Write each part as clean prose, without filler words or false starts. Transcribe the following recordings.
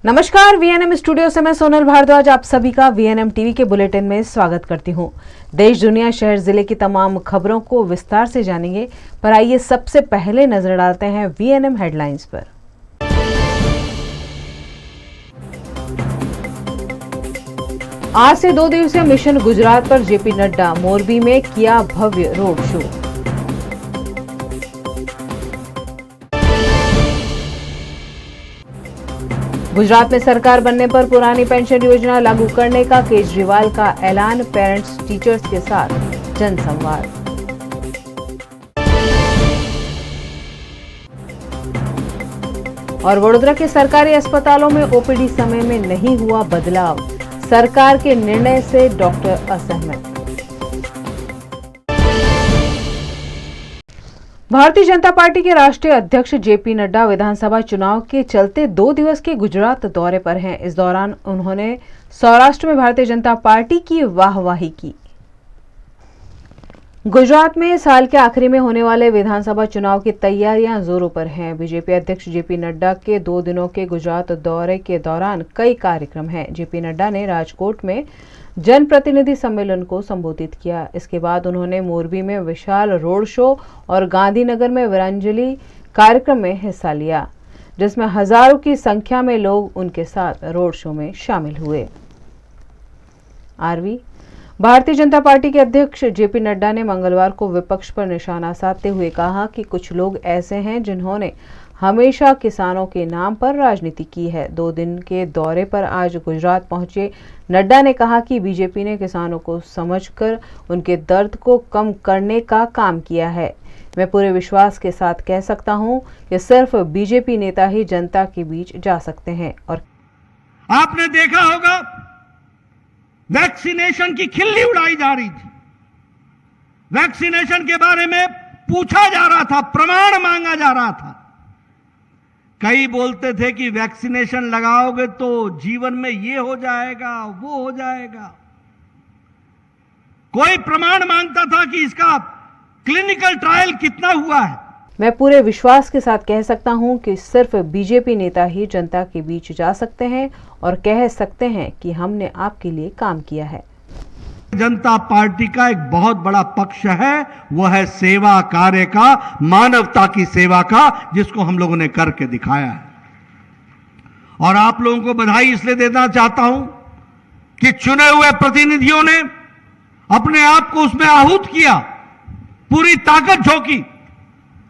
नमस्कार, VNM studio से मैं सोनल भारद्वाज आप सभी का वीएनएम टीवी के बुलेटिन में स्वागत करती हूं। देश, दुनिया, शहर, जिले की तमाम खबरों को विस्तार से जानेंगे, पर आइए सबसे पहले नजर डालते हैं वीएनएम हेडलाइंस पर। आज से 2 दिवसीय मिशन गुजरात पर जेपी नड्डा, मोरबी में किया भव्य रोड शो। गुजरात में सरकार बनने पर पुरानी पेंशन योजना लागू करने का केजरीवाल का ऐलान, पेरेंट्स टीचर्स के साथ जनसंवाद। और वडोदरा के सरकारी अस्पतालों में ओपीडी समय में नहीं हुआ बदलाव, सरकार के निर्णय से डॉक्टर असहमत। भारतीय जनता पार्टी के राष्ट्रीय अध्यक्ष जेपी नड्डा विधानसभा चुनाव के चलते 2 दिवस के गुजरात दौरे पर हैं। इस दौरान उन्होंने सौराष्ट्र में भारतीय जनता पार्टी की वाहवाही की। गुजरात में साल के आखिरी में होने वाले विधानसभा चुनाव की तैयारियां जोरों पर हैं। बीजेपी अध्यक्ष जेपी नड्डा के 2 दिनों के गुजरात दौरे के दौरान कई कार्यक्रम हैं। जेपी नड्डा ने राजकोट में जनप्रतिनिधि सम्मेलन को संबोधित किया। इसके बाद उन्होंने मोरबी में विशाल रोड शो और गांधीनगर में वीरांजलि कार्यक्रम में हिस्सा लिया, जिसमें हजारों की संख्या में लोग उनके साथ रोड शो में शामिल हुए। भारतीय जनता पार्टी के अध्यक्ष जेपी नड्डा ने मंगलवार को विपक्ष पर निशाना साधते हुए कहा कि कुछ लोग ऐसे हैं जिन्होंने हमेशा किसानों के नाम पर राजनीति की है। 2 दिन के दौरे पर आज गुजरात पहुंचे नड्डा ने कहा कि बीजेपी ने किसानों को समझकर उनके दर्द को कम करने का काम किया है। मैं पूरे विश्वास के साथ कह सकता हूं कि सिर्फ बीजेपी नेता ही जनता के बीच जा सकते हैं। और आपने देखा होगा, वैक्सीनेशन की खिल्ली उड़ाई जा रही थी। वैक्सीनेशन के बारे में पूछा जा रहा था, प्रमाण मांगा जा रहा था। कई बोलते थे कि वैक्सीनेशन लगाओगे तो जीवन में ये हो जाएगा, वो हो जाएगा। कोई प्रमाण मांगता था कि इसका क्लिनिकल ट्रायल कितना हुआ है। मैं पूरे विश्वास के साथ कह सकता हूं कि सिर्फ बीजेपी नेता ही जनता के बीच जा सकते हैं और कह सकते हैं कि हमने आपके लिए काम किया है। जनता पार्टी का एक बहुत बड़ा पक्ष है, वह है सेवा कार्य का, मानवता की सेवा का, जिसको हम लोगों ने करके दिखाया है। और आप लोगों को बधाई इसलिए देना चाहता हूं कि चुने हुए प्रतिनिधियों ने अपने आप को उसमें आहूत किया, पूरी ताकत झोंकी,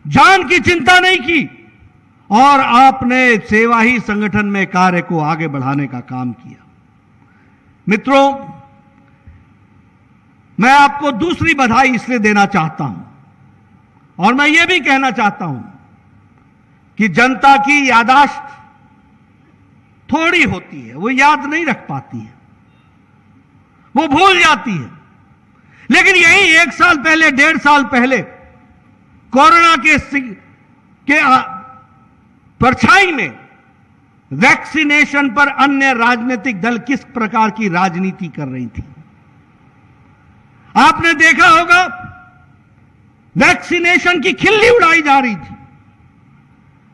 जान की चिंता नहीं की, और आपने सेवा ही संगठन में कार्य को आगे बढ़ाने का काम किया। मित्रों, मैं आपको दूसरी बधाई इसलिए देना चाहता हूं, और मैं यह भी कहना चाहता हूं कि जनता की याददाश्त थोड़ी होती है, वो याद नहीं रख पाती है, वो भूल जाती है। लेकिन यही 1 साल पहले, 1.5 साल पहले कोरोना के परछाई में वैक्सीनेशन पर अन्य राजनीतिक दल किस प्रकार की राजनीति कर रही थी। आपने देखा होगा, वैक्सीनेशन की खिल्ली उड़ाई जा रही थी।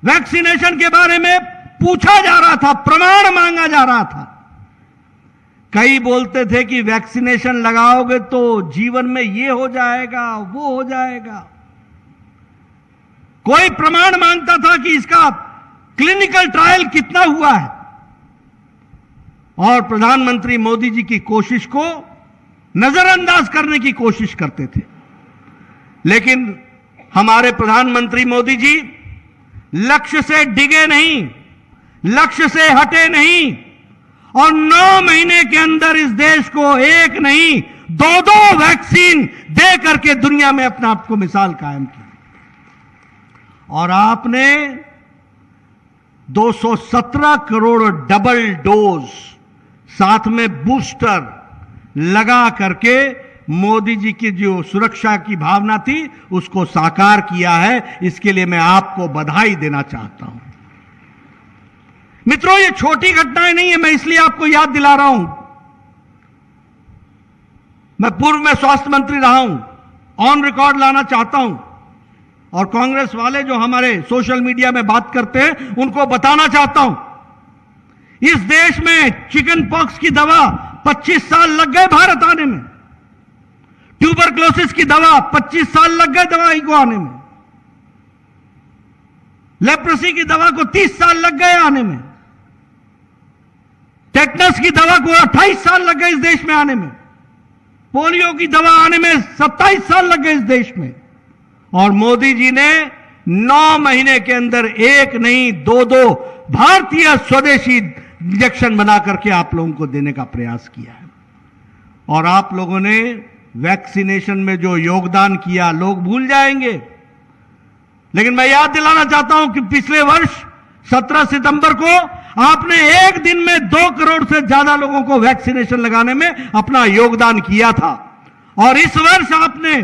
वैक्सीनेशन के बारे में पूछा जा रहा था, प्रमाण मांगा जा रहा था। कई बोलते थे कि वैक्सीनेशन लगाओगे तो जीवन में ये हो जाएगा, वो हो जाएगा। कोई प्रमाण मांगता था कि इसका क्लिनिकल ट्रायल कितना हुआ है। और प्रधानमंत्री मोदी जी की कोशिश को नजरअंदाज करने की कोशिश करते थे। लेकिन हमारे प्रधानमंत्री मोदी जी लक्ष्य से डिगे नहीं, लक्ष्य से हटे नहीं, और 9 महीने के अंदर इस देश को 1 नहीं 2-2 वैक्सीन दे करके दुनिया में अपने आप को मिसाल कायम की। और आपने 217 करोड़ डबल डोज, साथ में बूस्टर लगा करके मोदी जी की जो सुरक्षा की भावना थी उसको साकार किया है। इसके लिए मैं आपको बधाई देना चाहता हूं। मित्रों, ये छोटी घटनाएं नहीं है, मैं इसलिए आपको याद दिला रहा हूं। मैं पूर्व में स्वास्थ्य मंत्री रहा हूं, ऑन रिकॉर्ड लाना चाहता हूं, और कांग्रेस वाले जो हमारे सोशल मीडिया में बात करते हैं उनको बताना चाहता हूं इस देश में चिकन पॉक्स की दवा 25 साल लग गए भारत आने में। ट्यूबरक्लोसिस की दवा 25 साल लग गए दवाई को आने में। लेप्रोसी की दवा को 30 साल लग गए आने में। टेटनस की दवा को 28 साल लग गए इस देश में आने में। पोलियो की दवा आने में 27 साल लग गए इस देश में। और मोदी जी ने 9 महीने के अंदर एक नहीं दो भारतीय स्वदेशी इंजेक्शन बना करके आप लोगों को देने का प्रयास किया है। और आप लोगों ने वैक्सीनेशन में जो योगदान किया लोग भूल जाएंगे, लेकिन मैं याद दिलाना चाहता हूं कि पिछले वर्ष 17 सितंबर को आपने एक दिन में 2 करोड़ से ज्यादा लोगों को वैक्सीनेशन लगाने में अपना योगदान किया था। और इस वर्ष आपने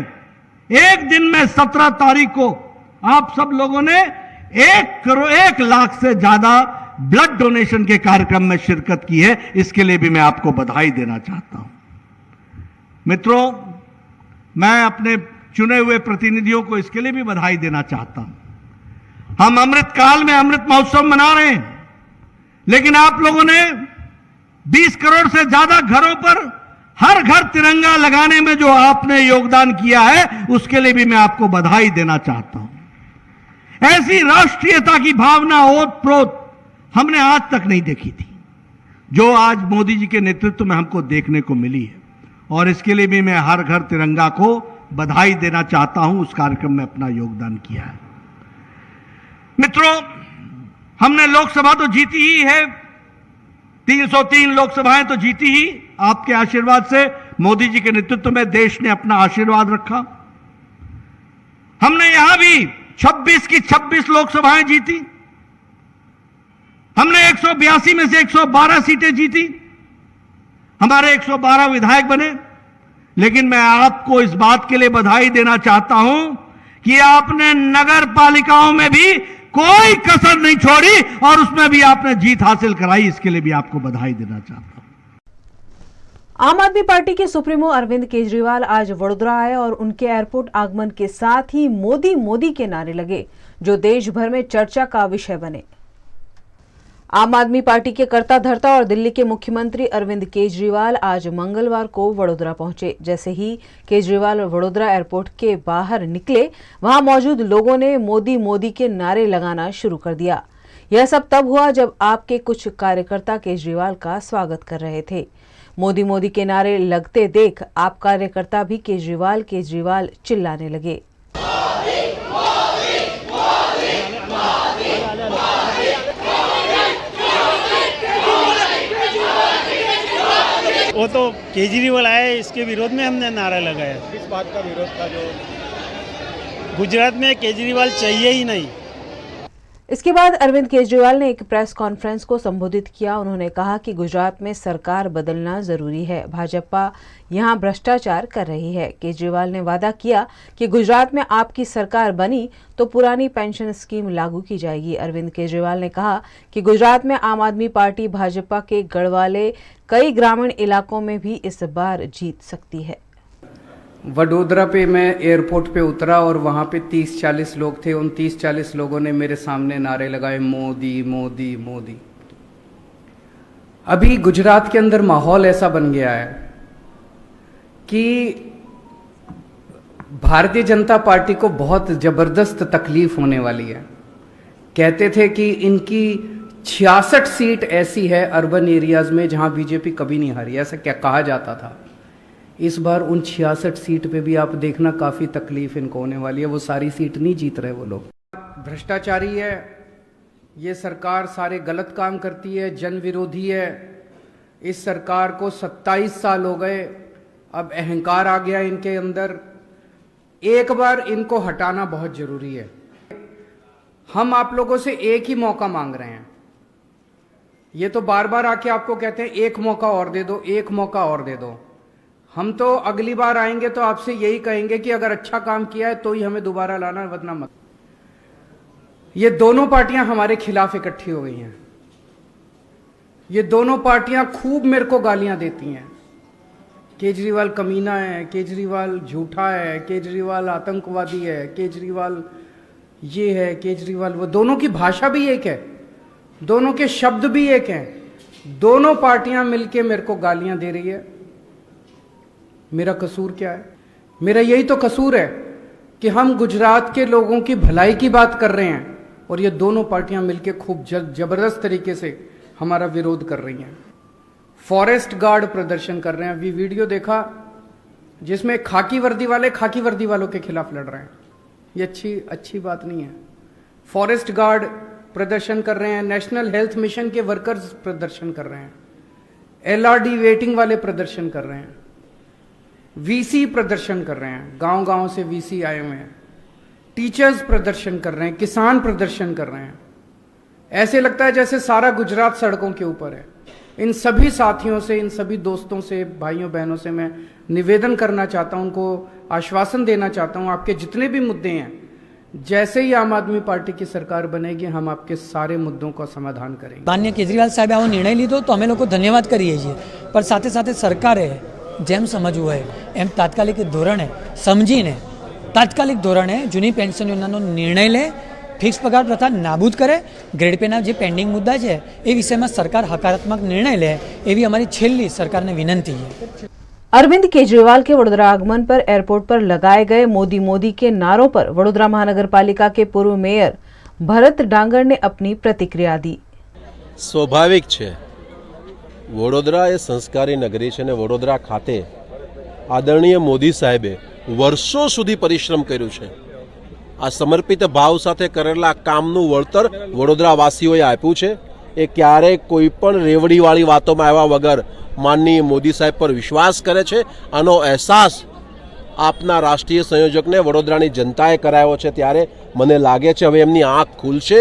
एक दिन में 17 तारीख को आप सब लोगों ने 1 लाख से ज्यादा ब्लड डोनेशन के कार्यक्रम में शिरकत की है। इसके लिए भी मैं आपको बधाई देना चाहता हूं। मित्रों, मैं अपने चुने हुए प्रतिनिधियों को इसके लिए भी बधाई देना चाहता हूं। हम अमृत काल में अमृत महोत्सव मना रहे हैं, लेकिन आप लोगों ने 20 करोड़ से ज्यादा घरों पर हर घर तिरंगा लगाने में जो आपने योगदान किया है, उसके लिए भी मैं आपको बधाई देना चाहता हूं। ऐसी राष्ट्रीयता की भावना ओत-प्रोत हमने आज तक नहीं देखी थी, जो आज मोदी जी के नेतृत्व में हमको देखने को मिली है। और इसके लिए भी मैं हर घर तिरंगा को बधाई देना चाहता हूं। उस कार्यक्रम में अपना योगदान किया है। मित्रों, हमने लोकसभा तो जीती ही है, 303 लोकसभाएं तो जीती ही। आपके आशीर्वाद से, मोदी जी के नेतृत्व में देश ने अपना आशीर्वाद रखा। हमने यहां भी 26 की 26 लोकसभाएं जीती। हमने 182 में से 112 सीटें जीती। हमारे 112 विधायक बने। लेकिन मैं आपको इस बात के लिए बधाई देना चाहता हूं कि आपने नगर पालिकाओं में भी कोई कसर नहीं छोड़ी और उसमें भी आपने जीत हासिल कराई। इसके लिए भी आपको बधाई देना चाहता हूं। आम आदमी पार्टी के सुप्रीमो अरविंद केजरीवाल आज वडोदरा आए और उनके एयरपोर्ट आगमन के साथ ही मोदी मोदी के नारे लगे, जो देश भर में चर्चा का विषय बने। आम आदमी पार्टी के कर्ता धर्ता और दिल्ली के मुख्यमंत्री अरविंद केजरीवाल आज मंगलवार को वडोदरा पहुंचे। जैसे ही केजरीवाल वडोदरा एयरपोर्ट के बाहर निकले, वहां मौजूद लोगों ने मोदी मोदी के नारे लगाना शुरू कर दिया। यह सब तब हुआ जब आपके कुछ कार्यकर्ता केजरीवाल का स्वागत कर रहे थे। मोदी मोदी के नारे लगते देख आप कार्यकर्ता भी केजरीवाल केजरीवाल चिल्लाने लगे। वो तो केजरीवाल आए, इसके विरोध में हमने नारा लगाया। किस बात का विरोध था? जो गुजरात में केजरीवाल चाहिए ही नहीं। इसके बाद अरविंद केजरीवाल ने एक प्रेस कॉन्फ्रेंस को संबोधित किया। उन्होंने कहा कि गुजरात में सरकार बदलना जरूरी है, भाजपा यहां भ्रष्टाचार कर रही है। केजरीवाल ने वादा किया कि गुजरात में आपकी सरकार बनी तो पुरानी पेंशन स्कीम लागू की जाएगी। अरविंद केजरीवाल ने कहा कि गुजरात में आम आदमी पार्टी भाजपा के गढ़वाले कई ग्रामीण इलाकों में भी इस बार जीत सकती है। वडोदरा पे मैं एयरपोर्ट पे उतरा और वहाँ पे 30-40 लोग थे। उन 30-40 लोगों ने मेरे सामने नारे लगाए, मोदी मोदी मोदी। अभी गुजरात के अंदर माहौल ऐसा बन गया है कि भारतीय जनता पार्टी को बहुत जबरदस्त तकलीफ होने वाली है। कहते थे कि इनकी 66 सीट ऐसी है अर्बन एरियाज में जहां बीजेपी कभी नहीं हारी, ऐसा क्या कहा जाता था। इस बार उन 66 सीट पे भी आप देखना काफ़ी तकलीफ इनको होने वाली है। वो सारी सीट नहीं जीत रहे वो लोग। भ्रष्टाचारी है ये सरकार, सारे गलत काम करती है, जन विरोधी है। इस सरकार को 27 साल हो गए, अब अहंकार आ गया इनके अंदर। एक बार इनको हटाना बहुत जरूरी है। हम आप लोगों से एक ही मौका मांग रहे हैं। ये तो बार बार आके आपको कहते हैं एक मौका और दे दो, एक मौका और दे दो। हम तो अगली बार आएंगे तो आपसे यही कहेंगे कि अगर अच्छा काम किया है तो ही हमें दोबारा लाना, वरना मत। ये दोनों पार्टियां हमारे खिलाफ इकट्ठी हो गई हैं। ये दोनों पार्टियां खूब मेरे को गालियां देती हैं। केजरीवाल कमीना है, केजरीवाल झूठा है, केजरीवाल आतंकवादी है, केजरीवाल ये है, केजरीवाल वो। दोनों की भाषा भी एक है, दोनों के शब्द भी एक हैं, दोनों पार्टियां मिलके मेरे को गालियां दे रही है। मेरा कसूर क्या है? मेरा यही तो कसूर है कि हम गुजरात के लोगों की भलाई की बात कर रहे हैं और ये दोनों पार्टियां मिलके खूब जबरदस्त तरीके से हमारा विरोध कर रही हैं। फॉरेस्ट गार्ड प्रदर्शन कर रहे हैं। अभी वीडियो देखा जिसमें खाकी वर्दी वाले खाकी वर्दी वालों के खिलाफ लड़ रहे हैं। ये अच्छी बात नहीं है। फॉरेस्ट गार्ड प्रदर्शन कर रहे हैं, नेशनल हेल्थ मिशन के वर्कर्स प्रदर्शन कर रहे हैं, एलआरडी वेटिंग वाले प्रदर्शन कर रहे हैं, वीसी प्रदर्शन कर रहे हैं, गांव गांव से वीसी आए हुए हैं, टीचर्स प्रदर्शन कर रहे हैं, किसान प्रदर्शन कर रहे हैं। ऐसे लगता है जैसे सारा गुजरात सड़कों के ऊपर है। इन सभी साथियों से, इन सभी दोस्तों से, भाइयों बहनों से मैं निवेदन करना चाहता हूं, उनको आश्वासन देना चाहता हूं, आपके जितने भी मुद्दे हैं, जैसे ही आम आदमी पार्टी की सरकार बनेगी हम आपके सारे मुद्दों का समाधान करेंगे। માનનીય કેજરીવાલ સાહેબે આવો નિર્ણય લીધો તો અમે લોકો ધન્યવાદ કરીએ છીએ, પણ સાથે સાથે સરકારે જેમ સમજવું હોય એમ તાત્કાલિક ધોરણે સમજીને તાત્કાલિક ધોરણે જૂની પેન્શન યોજનાનો નિર્ણય લે, ફિક્સ પગાર પ્રથા નાબૂદ કરે, ગ્રેડ પેના જે પેન્ડિંગ મુદ્દા છે એ વિષયમાં સરકાર હકારાત્મક નિર્ણય લે એવી અમારી છેલ્લી સરકારને વિનંતી છે। अरविंद केजरीवाल के वडोदरा आगमन पर एयरपोर्ट पर लगाए गए मोदी मोदी के नारों पर वडोदरा महानगर पालिका के पूर्व मेयर भरत डांगर ने अपनी प्रतिक्रिया दी। સ્વાભાવિક છે, વડોદરા એ સંસ્કારી નગરી છે અને વડોદરા ખાતે આદરણીય મોદી સાહેબે વર્ષો સુધી પરિશ્રમ કર્યું છે। આ સમર્પિત ભાવ સાથે કરેલા કામનું વળતર વડોદરાવાસીઓએ આપ્યું છે। એ ક્યારેય કોઈ પણ રેવડીવાળી વાતોમાં આવ્યા વગર માનનીય મોદી સાહેબ પર વિશ્વાસ કરે છે। આનો અહેસાસ આપના રાષ્ટ્રીય સંયોજકને વડોદરાની જનતાએ કરાયો છે। ત્યારે મને લાગે છે હવે એમની આંખ ખુલશે,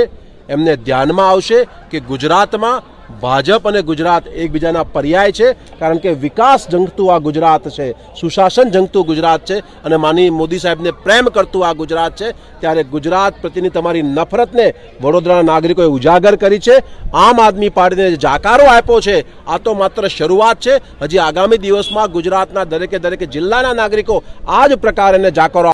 એમને ધ્યાનમાં આવશે કે ગુજરાતમાં ભાજપ અને ગુજરાત એકબીજાના પર્યાય છે, કારણ કે વિકાસ જંગતું આ ગુજરાત છે, સુશાસન જંગતું ગુજરાત છે અને માનનીય મોદી સાહેબને પ્રેમ કરતું આ ગુજરાત છે। ત્યારે ગુજરાત પ્રત્યેની તમારી નફરતને વડોદરાના નાગરિકોએ ઉજાગર કરી છે। આમ આદમી પાર્ટીને જે જાકારો આપ્યો છે આ તો માત્ર શરૂઆત છે। હજી આગામી દિવસમાં ગુજરાતના દરેકે દરેક જિલ્લાના નાગરિકો આ જ પ્રકારે જાકારો।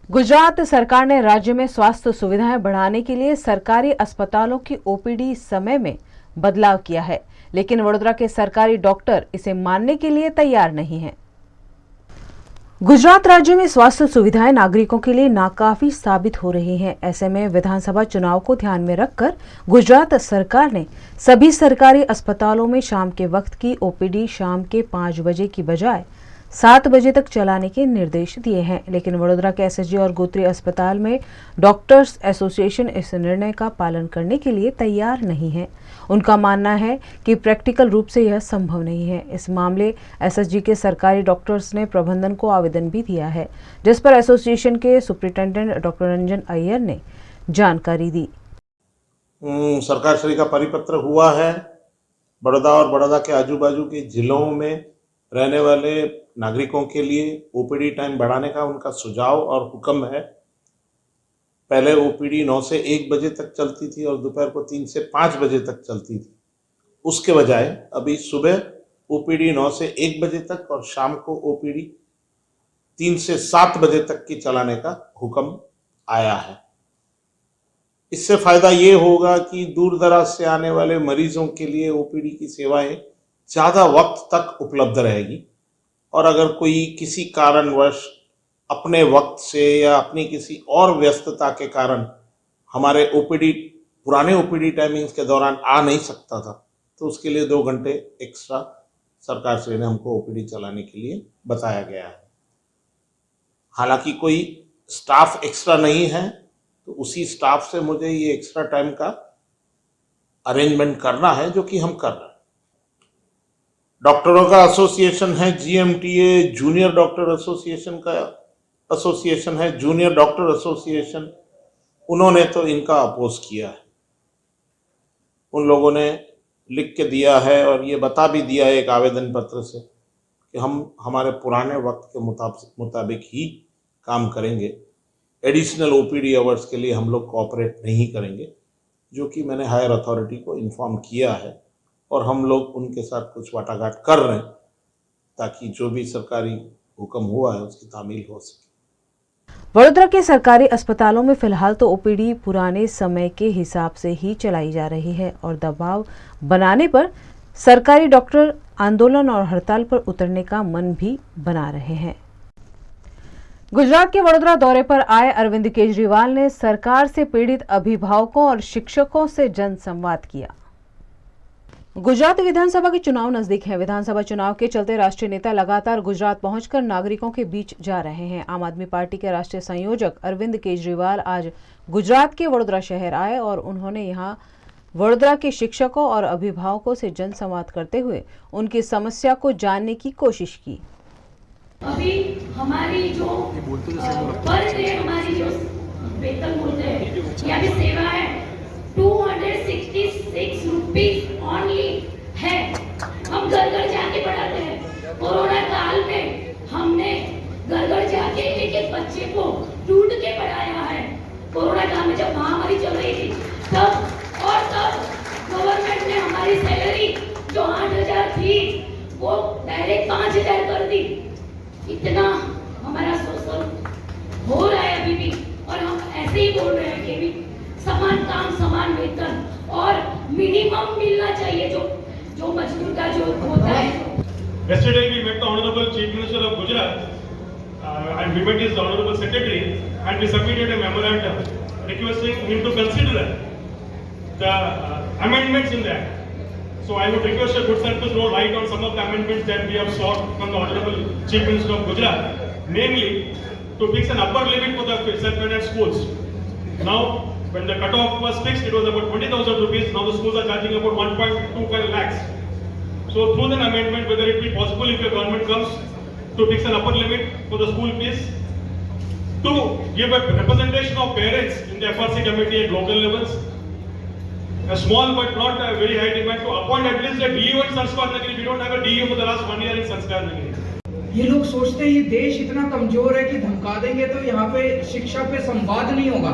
गुजरात सरकार ने राज्य में स्वास्थ्य सुविधाएं बढ़ाने के लिए सरकारी अस्पतालों की ओपीडी समय में बदलाव किया है, लेकिन वडोदरा के सरकारी डॉक्टर इसे मानने के लिए तैयार नहीं हैं। गुजरात राज्य में स्वास्थ्य सुविधाएं नागरिकों के लिए नाकाफी साबित हो रही हैं। ऐसे में विधानसभा चुनाव को ध्यान में रखकर गुजरात सरकार ने सभी सरकारी अस्पतालों में शाम के वक्त की ओपीडी शाम के 5 बजे की बजाय 7 बजे तक चलाने के निर्देश दिए हैं, लेकिन वडोदरा के एसएसजी और गोत्री अस्पताल में डॉक्टर्स एसोसिएशन इस निर्णय का पालन करने के लिए तैयार नहीं है। उनका मानना है कि प्रैक्टिकल रूप से यह संभव नहीं है। इस मामले एसएसजी के सरकारी डॉक्टर्स ने प्रबंधन को आवेदन भी दिया है, जिस पर एसोसिएशन के सुप्रिंटेंडेंट डॉक्टर रंजन अय्यर ने जानकारी दी। सरकार श्री का परिपत्र हुआ है। बड़ौदा और बड़ौदा के आजू बाजू के जिलों में रहने वाले नागरिकों के लिए ओपीडी टाइम बढ़ाने का उनका सुझाव और हुक्म है। पहले ओपीडी 9 से 1 बजे तक चलती थी और दोपहर को 3 से 5 बजे तक चलती थी। उसके बजाय अभी सुबह ओपीडी 9 से 1 बजे तक और शाम को ओपीडी 3 से 7 बजे तक की चलाने का हुक्म आया है। इससे फायदा ये होगा कि दूर दराज से आने वाले मरीजों के लिए ओपीडी की सेवाएं ज़्यादा वक्त तक उपलब्ध रहेगी और अगर कोई किसी कारणवश अपने वक्त से या अपनी किसी और व्यस्तता के कारण हमारे ओपीडी पुराने ओपीडी टाइमिंग्स के दौरान आ नहीं सकता था तो उसके लिए 2 घंटे एक्स्ट्रा सरकार श्री ने हमको ओपीडी चलाने के लिए बताया गया है। हालांकि कोई स्टाफ एक्स्ट्रा नहीं है तो उसी स्टाफ से मुझे ये एक्स्ट्रा टाइम का अरेंजमेंट करना है, जो कि हम कर रहे हैं। डॉक्टरों का एसोसिएशन है जीएमटीए, जूनियर डॉक्टर एसोसिएशन का एसोसिएशन है, जूनियर डॉक्टर एसोसिएशन, उन्होंने तो इनका अपोज किया है। उन लोगों ने लिख के दिया है और ये बता भी दिया है एक आवेदन पत्र से कि हम हमारे पुराने वक्त के मुताबिक ही काम करेंगे। एडिशनल ओपीडी आवर्स के लिए हम लोग कोऑपरेट नहीं करेंगे, जो कि मैंने हायर अथॉरिटी को इन्फॉर्म किया है और हम लोग उनके साथ कुछ वाटाघाट कर रहे हैं ताकि जो भी सरकारी हुक्म हुआ है उसकी तामील हो सके। वडोदरा के सरकारी अस्पतालों में फिलहाल तो ओपीडी पुराने समय के हिसाब से ही चलाई जा रही है और दबाव बनाने पर सरकारी डॉक्टर आंदोलन और हड़ताल पर उतरने का मन भी बना रहे हैं। गुजरात के वडोदरा दौरे पर आए अरविंद केजरीवाल ने सरकार से पीड़ित अभिभावकों और शिक्षकों से जनसंवाद किया। गुजरात विधानसभा के चुनाव नजदीक हैं। विधानसभा चुनाव के चलते राष्ट्रीय नेता लगातार गुजरात पहुंचकर नागरिकों के बीच जा रहे हैं। आम आदमी पार्टी के राष्ट्रीय संयोजक अरविंद केजरीवाल आज गुजरात के वडोदरा शहर आए और उन्होंने यहां वडोदरा के शिक्षकों और अभिभावकों से जनसंवाद करते हुए उनकी समस्या को जानने की कोशिश की। अभी हमारी जो पर डे हमारी जो वेतन बोलते हैं या भी सेवा है 266 रुपीज ओनली है। हम घर घर जाके पढ़ाते हैं। कोरोना काल में हमने घर घर जाके एक एक बच्चे को ढूंढ के पढ़ाया है। कोरोना काल में जब महामारी चल रही थी तब गवर्नमेंट ने हमारी सैलरी जो 8,000 थी वो डायरेक्ट 5,000 कर दी। इतना हमारा शोषण हो रहा है अभी भी और हम ऐसे ही बोल रहे हैं कि भी समान काम समान वेतन और मिनिमम मिलना चाहिए जो मजदूर का जो होता है। Yesterday we met the Honorable Chief Minister of Gujarat and we met his Honorable Secretary and we submitted a memorandum requesting him to consider the amendments in that. So I would request a good sir to throw light on some of the amendments that we have sought from the Honorable Chief Minister of Gujarat, namely to fix an upper limit for the self-financed schools. Now, when the cutoff was fixed, it was about 20,000 rupees. Now the schools are charging about 1.25 lakhs. So through an amendment, whether it be possible if your government comes to fix an upper limit for the school fees, to give a representation of parents in the FRC committee at local levels, a small but not a very high demand to appoint at least a DEO in Sanskar Nagari. We don't have a DEO for the last 1 year in Sanskar Nagari. ये लोग सोचते हैं ये देश इतना कमजोर है कि धमका देंगे तो यहाँ पे शिक्षा पे संवाद नहीं होगा।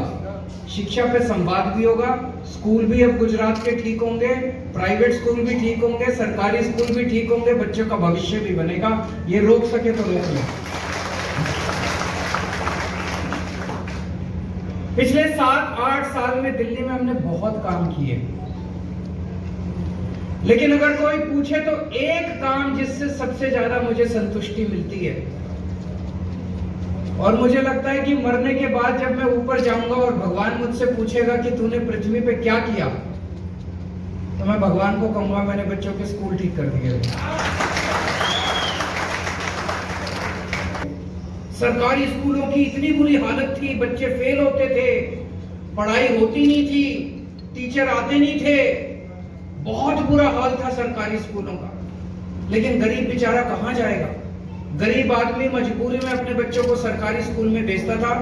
शिक्षा पे संवाद भी होगा। स्कूल भी अब गुजरात के ठीक होंगे, प्राइवेट स्कूल भी ठीक होंगे, सरकारी स्कूल भी ठीक होंगे, बच्चों का भविष्य भी बनेगा। ये रोक सके तो रोक ले। पिछले 7-8 साल में दिल्ली में हमने बहुत काम किए, लेकिन अगर कोई पूछे तो एक काम जिससे सबसे ज्यादा मुझे संतुष्टि मिलती है और मुझे लगता है कि मरने के बाद जब मैं ऊपर जाऊंगा और भगवान मुझसे पूछेगा कि तूने पृथ्वी पे क्या किया, तो मैं भगवान को कहूंगा मैंने बच्चों के स्कूल ठीक कर दिए। सरकारी स्कूलों की इतनी बुरी हालत थी, बच्चे फेल होते थे, पढ़ाई होती नहीं थी, टीचर आते नहीं थे, बहुत बुरा हाल था सरकारी स्कूलों का। लेकिन गरीब बेचारा कहां जाएगा? गरीब आदमी मजबूरी में अपने बच्चों को सरकारी स्कूल में भेजता था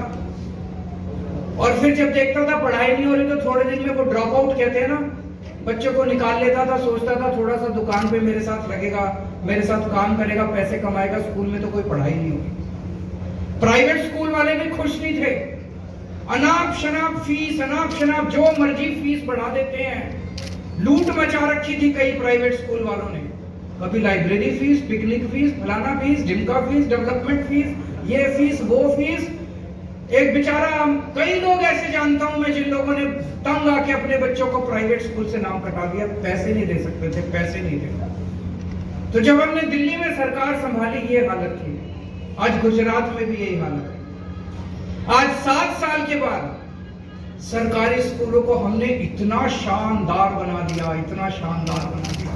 और फिर जब देखता था पढ़ाई नहीं हो रही तो थोड़े दिन में वो ड्रॉप आउट कहते हैं ना, बच्चों को निकाल लेता था। सोचता था थोड़ा सा दुकान पे मेरे साथ लगेगा, मेरे साथ काम करेगा, पैसे कमाएगा, स्कूल में तो कोई पढ़ाई नहीं होगी। प्राइवेट स्कूल वाले भी खुश नहीं थे। अनाप शनाप फीस, अनाप शनाप जो मर्जी फीस बढ़ा देते हैं। लूट मचा रखी थी कई प्राइवेट स्कूल वालों ने। कभी लाइब्रेरी फीस, पिकनिक फीस, फलाना फीस, ढिमका फीस, डेवलपमेंट फीस, ये फीस, वो फीस। एक बेचारा, कई लोग ऐसे जानता हूं मैं जिन लोगों ने तंग आके अपने बच्चों को प्राइवेट स्कूल से नाम कटा दिया। पैसे नहीं दे सकते थे, पैसे नहीं थे। तो जब हमने दिल्ली में सरकार संभाली ये हालत थी। आज गुजरात में भी यही हालत है। आज 7 साल के बाद सरकारी स्कूलों को हमने इतना शानदार बना दिया, इतना शानदार बना दिया।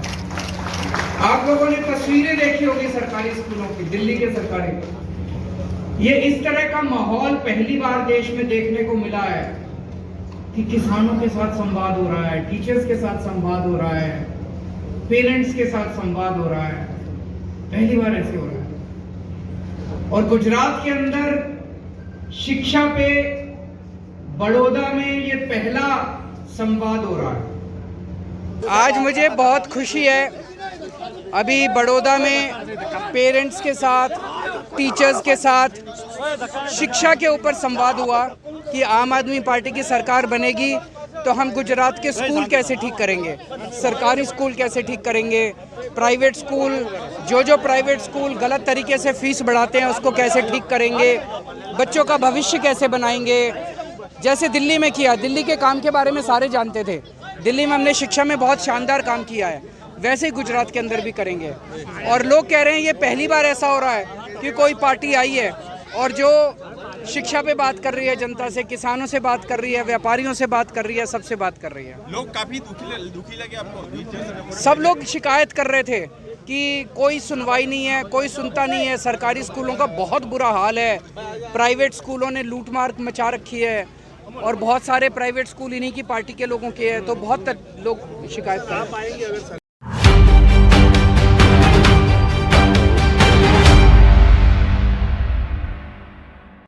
आप लोगों ने तस्वीरें देखी होगी सरकारी स्कूलों की, दिल्ली के सरकारी। ये इस तरह का माहौल पहली बार देश में देखने को मिला है कि किसानों के साथ संवाद हो रहा है, टीचर्स के साथ संवाद हो रहा है, पेरेंट्स के साथ संवाद हो रहा है। पहली बार ऐसे हो रहा है। और गुजरात के अंदर शिक्षा पे बड़ौदा में ये पहला संवाद हो रहा है। आज मुझे बहुत खुशी है। अभी बड़ौदा में पेरेंट्स के साथ, टीचर्स के साथ शिक्षा के ऊपर संवाद हुआ कि आम आदमी पार्टी की सरकार बनेगी तो हम गुजरात के स्कूल कैसे ठीक करेंगे, सरकारी स्कूल कैसे ठीक करेंगे, प्राइवेट स्कूल, जो प्राइवेट स्कूल गलत तरीके से फीस बढ़ाते हैं उसको कैसे ठीक करेंगे, बच्चों का भविष्य कैसे बनाएंगे। जैसे दिल्ली में किया, दिल्ली के काम के बारे में सारे जानते थे, दिल्ली में हमने शिक्षा में बहुत शानदार काम किया है, वैसे ही गुजरात के अंदर भी करेंगे। और लोग कह रहे हैं ये पहली बार ऐसा हो रहा है कि कोई पार्टी आई है और जो शिक्षा पे बात कर रही है, जनता से, किसानों से बात कर रही है, व्यापारियों से बात कर रही है, सबसे बात कर रही है। लोग काफी दुखी लगे आपको? सब लोग शिकायत कर रहे थे कि कोई सुनवाई नहीं है, कोई सुनता नहीं है। सरकारी स्कूलों का बहुत बुरा हाल है, प्राइवेट स्कूलों ने लूटमार मचा रखी है और बहुत सारे प्राइवेट स्कूल इन्हीं की पार्टी के लोगों के हैं, तो बहुत लोग शिकायत कर रहे हैं।